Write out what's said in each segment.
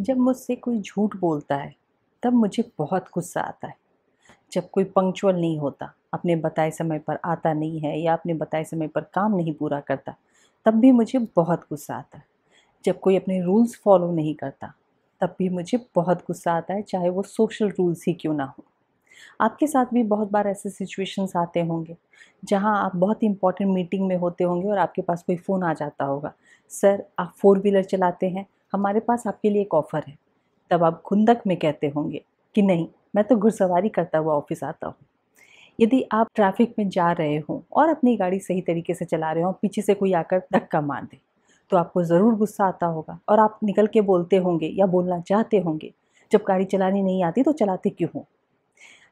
जब मुझसे कोई झूठ बोलता है तब मुझे बहुत गुस्सा आता है। जब कोई पंक्चुअल नहीं होता, अपने बताए समय पर आता नहीं है या अपने बताए समय पर काम नहीं पूरा करता, तब भी मुझे बहुत गुस्सा आता है। जब कोई अपने रूल्स फॉलो नहीं करता, तब भी मुझे बहुत गुस्सा आता है, चाहे वो सोशल रूल्स ही क्यों ना हो। आपके साथ भी बहुत बार ऐसे सिचुएशंस आते होंगे जहां आप बहुत इंपॉर्टेंट मीटिंग में होते होंगे और आपके पास कोई फ़ोन आ जाता होगा। सर, आप फोर व्हीलर चलाते हैं, हमारे पास आपके लिए एक ऑफ़र है। तब आप खुंदक में कहते होंगे कि नहीं, मैं तो घुड़सवारी करता हुआ ऑफिस आता हूँ। यदि आप ट्रैफिक में जा रहे हों और अपनी गाड़ी सही तरीके से चला रहे हों, पीछे से कोई आकर धक्का मार दे, तो आपको ज़रूर गुस्सा आता होगा और आप निकल के बोलते होंगे या बोलना चाहते होंगे, जब गाड़ी चलानी नहीं आती तो चलाते क्यों हो।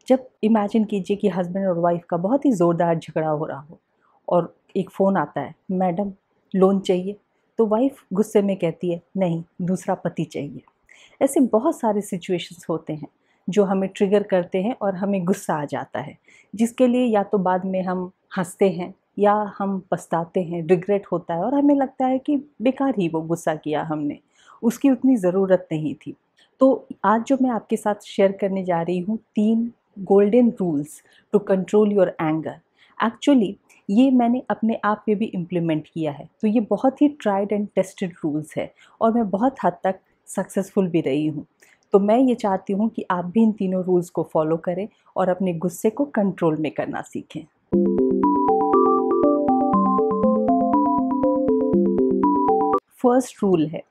जब इमेजिन कीजिए कि हस्बैंड और वाइफ का बहुत ही ज़ोरदार झगड़ा हो रहा हो और एक फ़ोन आता है, मैडम लोन चाहिए, तो वाइफ गुस्से में कहती है नहीं, दूसरा पति चाहिए। ऐसे बहुत सारे सिचुएशंस होते हैं जो हमें ट्रिगर करते हैं और हमें गुस्सा आ जाता है, जिसके लिए या तो बाद में हम हंसते हैं या हम पछताते हैं, रिग्रेट होता है और हमें लगता है कि बेकार ही वो गुस्सा किया हमने, उसकी उतनी ज़रूरत नहीं थी। तो आज जो मैं आपके साथ शेयर करने जा रही हूँ, 3 golden rules to control your anger. Actually ये मैंने अपने आप पे भी इम्प्लीमेंट किया है, तो ये बहुत he tried and tested rules है और मैं बहुत हद तक सक्सेसफुल भी रही हूँ। तो मैं ये चाहती हूँ कि आप भी इन तीनों रूल्स को फॉलो करें और अपने गुस्से को कंट्रोल में करना सीखें। फर्स्ट रूल है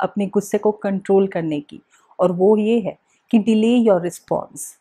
अपने गुस्से को कंट्रोल करने की, और वो ये है कि डिले योर रिस्पॉन्स।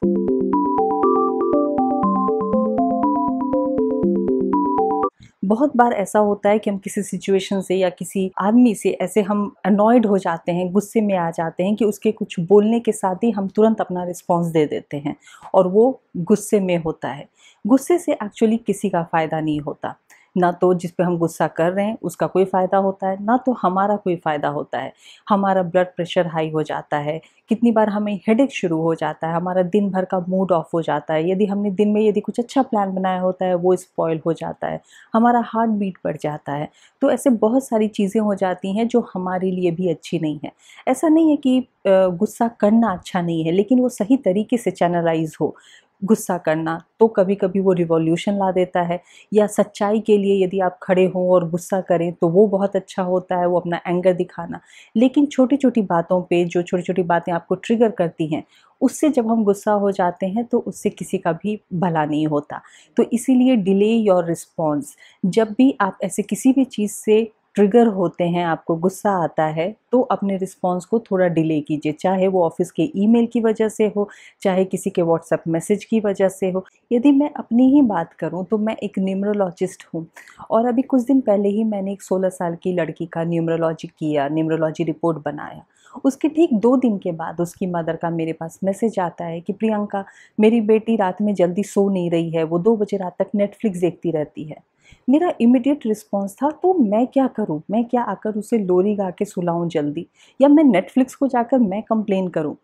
बहुत बार ऐसा होता है कि हम किसी सिचुएशन से या किसी आदमी से ऐसे हम अनॉयड हो जाते हैं, गुस्से में आ जाते हैं कि उसके कुछ बोलने के साथ ही हम तुरंत अपना रिस्पॉन्स दे देते हैं और वो गुस्से में होता है। गुस्से से एक्चुअली किसी का फ़ायदा नहीं होता। ना तो जिस पे हम गुस्सा कर रहे हैं उसका कोई फ़ायदा होता है, ना तो हमारा कोई फ़ायदा होता है। हमारा ब्लड प्रेशर हाई हो जाता है, कितनी बार हमें हेडेक शुरू हो जाता है, हमारा दिन भर का मूड ऑफ हो जाता है। यदि हमने दिन में यदि कुछ अच्छा प्लान बनाया होता है वो स्पॉइल हो जाता है, हमारा हार्ट बीट बढ़ जाता है। तो ऐसे बहुत सारी चीज़ें हो जाती हैं जो हमारे लिए भी अच्छी नहीं है। ऐसा नहीं है कि गुस्सा करना अच्छा नहीं है, लेकिन वो सही तरीके से चैनलाइज़ हो। गुस्सा करना तो कभी-कभी वो रिवॉल्यूशन ला देता है, या सच्चाई के लिए यदि आप खड़े हों और गुस्सा करें तो वो बहुत अच्छा होता है, वो अपना एंगर दिखाना। लेकिन छोटी-छोटी बातों पे, जो छोटी-छोटी बातें आपको ट्रिगर करती हैं, उससे जब हम गुस्सा हो जाते हैं तो उससे किसी का भी भला नहीं होता। तो इसीलिए डिले योर रिस्पॉन्स। जब भी आप ऐसे किसी भी चीज़ से ट्रिगर होते हैं, आपको गुस्सा आता है, तो अपने रिस्पॉन्स को थोड़ा डिले कीजिए। चाहे वो ऑफ़िस के ईमेल की वजह से हो, चाहे किसी के व्हाट्सएप मैसेज की वजह से हो। यदि मैं अपनी ही बात करूँ तो मैं एक न्यूमरोलॉजिस्ट हूँ और अभी कुछ दिन पहले ही मैंने एक 16 साल की लड़की का न्यूमरोलॉजी किया, न्यूमरोलॉजी रिपोर्ट बनाया। उसके ठीक 2 दिन के बाद उसकी मदर का मेरे पास मैसेज आता है कि प्रियंका, मेरी बेटी रात में जल्दी सो नहीं रही है, वो 2 बजे रात तक नेटफ्लिक्स देखती रहती है। मेरा इमीडिएट रिस्पॉन्स था, तो मैं क्या करूँ? मैं क्या आकर उसे लोरी गा के सुलाऊँ जल्दी, या मैं नेटफ्लिक्स को जाकर मैं कंप्लेन करूँ?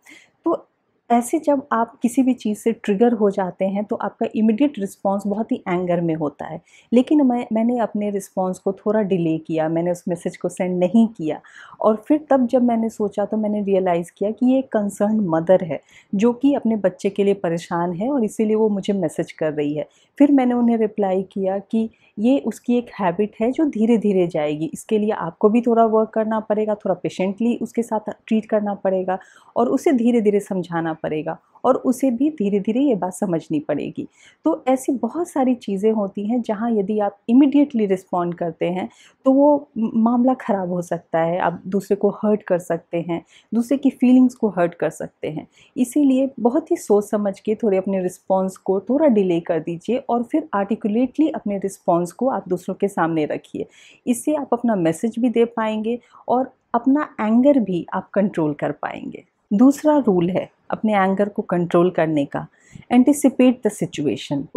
तो ऐसे जब आप किसी भी चीज़ से ट्रिगर हो जाते हैं तो आपका इमीडिएट रिस्पॉन्स बहुत ही एंगर में होता है। लेकिन मैंने अपने रिस्पॉन्स को थोड़ा डिले किया, मैंने उस मैसेज को सेंड नहीं किया और फिर तब जब मैंने सोचा तो मैंने रियलाइज़ किया कि ये एक कंसर्न्ड मदर है, जो कि अपने बच्चे के लिए परेशान है और इसीलिए वो मुझे मैसेज कर रही है। फिर मैंने उन्हें रिप्लाई किया कि ये उसकी एक हैबिट है जो धीरे-धीरे जाएगी, इसके लिए आपको भी थोड़ा वर्क करना पड़ेगा, थोड़ा पेशेंटली उसके साथ ट्रीट करना पड़ेगा और उसे धीरे-धीरे समझाना पड़ेगा और उसे भी धीरे-धीरे ये बात समझनी पड़ेगी। तो ऐसी बहुत सारी चीज़ें होती हैं जहाँ यदि आप इमीडिएटली रिस्पॉन्ड करते हैं तो वो मामला ख़राब हो सकता है, आप दूसरे को हर्ट कर सकते हैं, दूसरे की फीलिंग्स को हर्ट कर सकते हैं। इसीलिए बहुत ही सोच समझ के थोड़े अपने रिस्पॉन्स को थोड़ा डिले कर दीजिए और फिर आर्टिकुलेटली अपने रिस्पॉन्स को आप दूसरों के सामने रखिए। इससे आप अपना मैसेज भी दे पाएँगे और अपना एंगर भी आप कंट्रोल कर पाएँगे। दूसरा रूल है अपने एंगर को कंट्रोल करने का, एंटिसिपेट द सिचुएशन।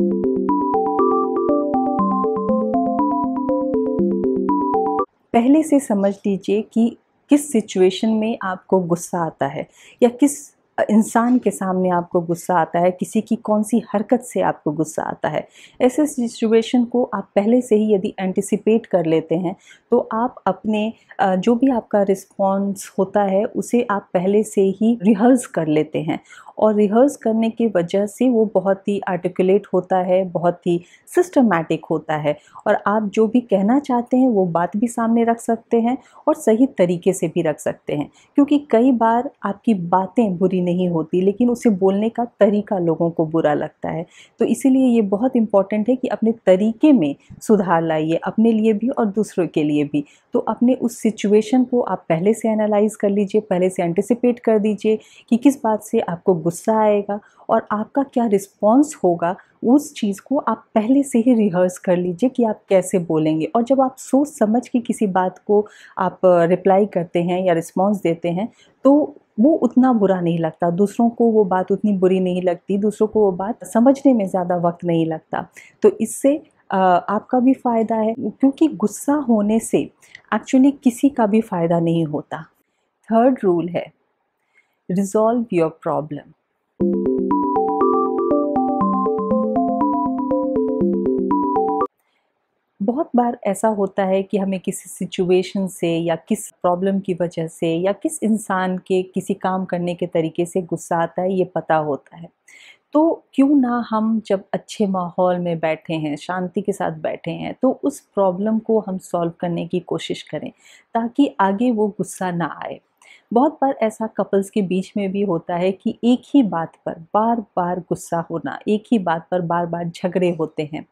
पहले से समझ लीजिए कि किस सिचुएशन में आपको गुस्सा आता है या किस इंसान के सामने आपको गुस्सा आता है, किसी की कौन-सी हरकत से आपको गुस्सा आता है। ऐसे सिचुएशन को आप पहले से ही यदि एंटिसिपेट कर लेते हैं, तो आप अपने जो भी आपका रिस्पॉन्स होता है, उसे आप पहले से ही रिहर्स कर लेते हैं और रिहर्स करने की वजह से वो बहुत ही आर्टिकुलेट होता है, बहुत ही सिस्टमैटिक होता है और आप जो भी कहना चाहते हैं, वो बात भी सामने रख सकते हैं और सही तरीके से भी रख सकते हैं। क्योंकि कई बार आपकी बातें बुरी नहीं होती, लेकिन उसे बोलने का तरीका लोगों को बुरा लगता है। तो इसीलिए ये बहुत इम्पॉर्टेंट है कि अपने तरीके में सुधार लाइए, अपने लिए भी और दूसरों के लिए भी। तो अपने उस सिचुएशन को आप पहले से एनालाइज़ कर लीजिए, पहले से एंटिसिपेट कर दीजिए कि किस बात से आपको गुस्सा आएगा और आपका क्या रिस्पॉन्स होगा, उस चीज़ को आप पहले से ही रिहर्स कर लीजिए कि आप कैसे बोलेंगे। और जब आप सोच समझ के किसी बात को आप रिप्लाई करते हैं या रिस्पॉन्स देते हैं, तो वो उतना बुरा नहीं लगता, दूसरों को वो बात उतनी बुरी नहीं लगती, दूसरों को वो बात समझने में ज़्यादा वक़्त नहीं लगता। तो इससे आपका भी फ़ायदा है, क्योंकि गुस्सा होने से एक्चुअली किसी का भी फ़ायदा नहीं होता। थर्ड रूल है, रिज़ॉल्व योर प्रॉब्लम। बहुत बार ऐसा होता है कि हमें किसी सिचुएशन से या किस प्रॉब्लम की वजह से या किस इंसान के किसी काम करने के तरीके से गुस्सा आता है, ये पता होता है। तो क्यों ना हम जब अच्छे माहौल में बैठे हैं, शांति के साथ बैठे हैं, तो उस प्रॉब्लम को हम सॉल्व करने की कोशिश करें, ताकि आगे वो गुस्सा ना आए। बहुत बार ऐसा कपल्स के बीच में भी होता है कि एक ही बात पर बार-बार गुस्सा होना, एक ही बात पर बार-बार झगड़े होते हैं।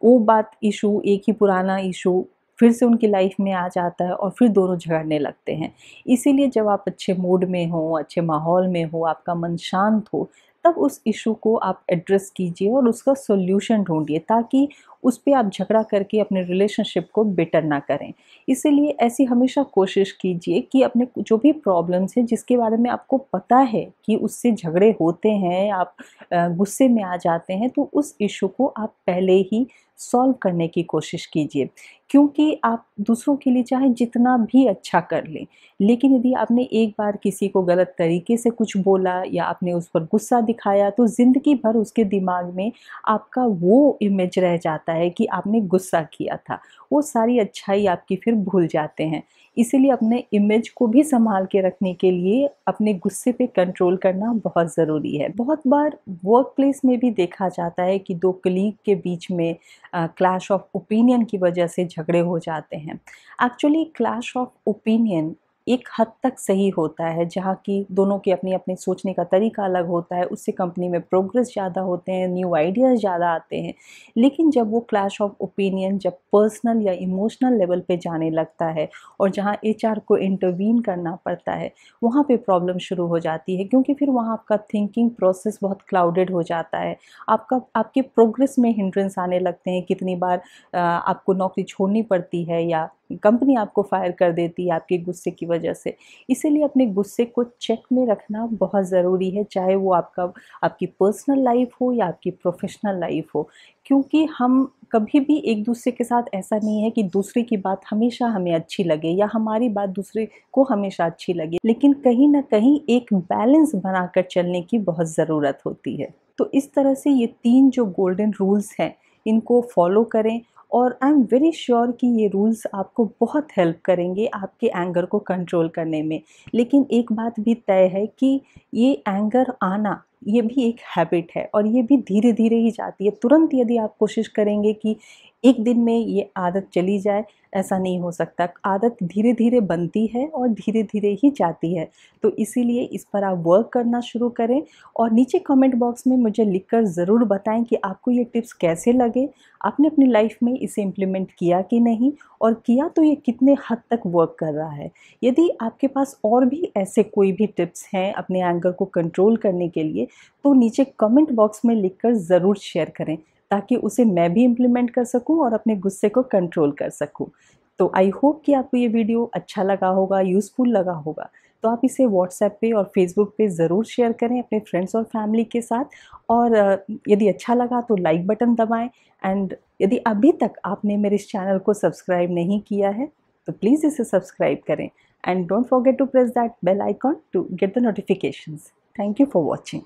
वो बात इश्यू, एक ही पुराना इश्यू फिर से उनकी लाइफ में आ जाता है और फिर दोनों झगड़ने लगते हैं। इसीलिए जब आप अच्छे मूड में हो, अच्छे माहौल में हो, आपका मन शांत हो, तब उस इश्यू को आप एड्रेस कीजिए और उसका सॉल्यूशन ढूँढिए, ताकि उस पे आप झगड़ा करके अपने रिलेशनशिप को बेटर ना करें। इसीलिए ऐसी हमेशा कोशिश कीजिए कि अपने जो भी प्रॉब्लम्स हैं, जिसके बारे में आपको पता है कि उससे झगड़े होते हैं, आप गुस्से में आ जाते हैं, तो उस इश्यू को आप पहले ही सॉल्व करने की कोशिश कीजिए। क्योंकि आप दूसरों के लिए चाहे जितना भी अच्छा कर लें, लेकिन यदि आपने एक बार किसी को गलत तरीके से कुछ बोला या आपने उस पर गुस्सा दिखाया, तो ज़िंदगी भर उसके दिमाग में आपका वो इमेज रह जाता है कि आपने गुस्सा किया था। वो सारी अच्छाई आपकी फिर भूल जाते हैं। इसीलिए अपने इमेज को भी सँभाल के रखने के लिए अपने गुस्से पे कंट्रोल करना बहुत ज़रूरी है। बहुत बार वर्क प्लेस में भी देखा जाता है कि 2 कलीग के बीच में क्लैश ऑफ ओपिनियन की वजह से झगड़े हो जाते हैं। एक्चुअली क्लैश ऑफ ओपिनियन एक हद तक सही होता है, जहाँ की दोनों के अपनी-अपनी सोचने का तरीका अलग होता है, उससे कंपनी में प्रोग्रेस ज़्यादा होते हैं, न्यू आइडियाज़ ज़्यादा आते हैं। लेकिन जब वो क्लैश ऑफ ओपिनियन जब पर्सनल या इमोशनल लेवल पे जाने लगता है और जहाँ एचआर को इंटरवीन करना पड़ता है, वहाँ पे प्रॉब्लम शुरू हो जाती है, क्योंकि फिर वहाँ आपका थिंकिंग प्रोसेस बहुत क्लाउडेड हो जाता है। आपके प्रोग्रेस में हिंड्रेंस आने लगते हैं, कितनी बार आपको नौकरी छोड़नी पड़ती है या कंपनी आपको फायर कर देती है आपके गुस्से की वजह से। इसीलिए अपने गुस्से को चेक में रखना बहुत ज़रूरी है, चाहे वो आपकी पर्सनल लाइफ हो या आपकी प्रोफेशनल लाइफ हो। क्योंकि हम कभी भी एक दूसरे के साथ ऐसा नहीं है कि दूसरे की बात हमेशा हमें अच्छी लगे या हमारी बात दूसरे को हमेशा अच्छी लगे, लेकिन कहीं न कहीं एक बैलेंस बनाकर चलने की बहुत ज़रूरत होती है। तो इस तरह से ये 3 जो गोल्डन रूल्स हैं, इनको फॉलो करें और आई एम वेरी श्योर कि ये रूल्स आपको बहुत हेल्प करेंगे आपके एंगर को कंट्रोल करने में। लेकिन एक बात भी तय है कि ये एंगर आना, ये भी एक हैबिट है और ये भी धीरे-धीरे ही जाती है। तुरंत यदि आप कोशिश करेंगे कि एक दिन में ये आदत चली जाए, ऐसा नहीं हो सकता। आदत धीरे-धीरे बनती है और धीरे-धीरे ही जाती है। तो इसीलिए इस पर आप वर्क करना शुरू करें और नीचे कमेंट बॉक्स में मुझे लिखकर ज़रूर बताएँ कि आपको ये टिप्स कैसे लगे? आपने अपनी लाइफ में इसे इम्प्लीमेंट किया कि नहीं? और किया तो ये कितने हद तक वर्क कर रहा है? यदि आपके पास और भी ऐसे कोई भी टिप्स हैं अपने एंगर को कंट्रोल करने के लिए, तो नीचे कमेंट बॉक्स में लिखकर ज़रूर शेयर करें, ताकि उसे मैं भी इम्प्लीमेंट कर सकूं और अपने गुस्से को कंट्रोल कर सकूं। तो आई होप कि आपको ये वीडियो अच्छा लगा होगा, यूज़फुल लगा होगा। तो आप इसे व्हाट्सएप पे और फेसबुक पे ज़रूर शेयर करें अपने फ्रेंड्स और फैमिली के साथ और यदि अच्छा लगा तो लाइक बटन दबाएँ एंड यदि अभी तक आपने मेरे इस चैनल को सब्सक्राइब नहीं किया है, तो प्लीज़ इसे सब्सक्राइब करें and don't forget to press that bell icon to get the notifications. Thank you for watching.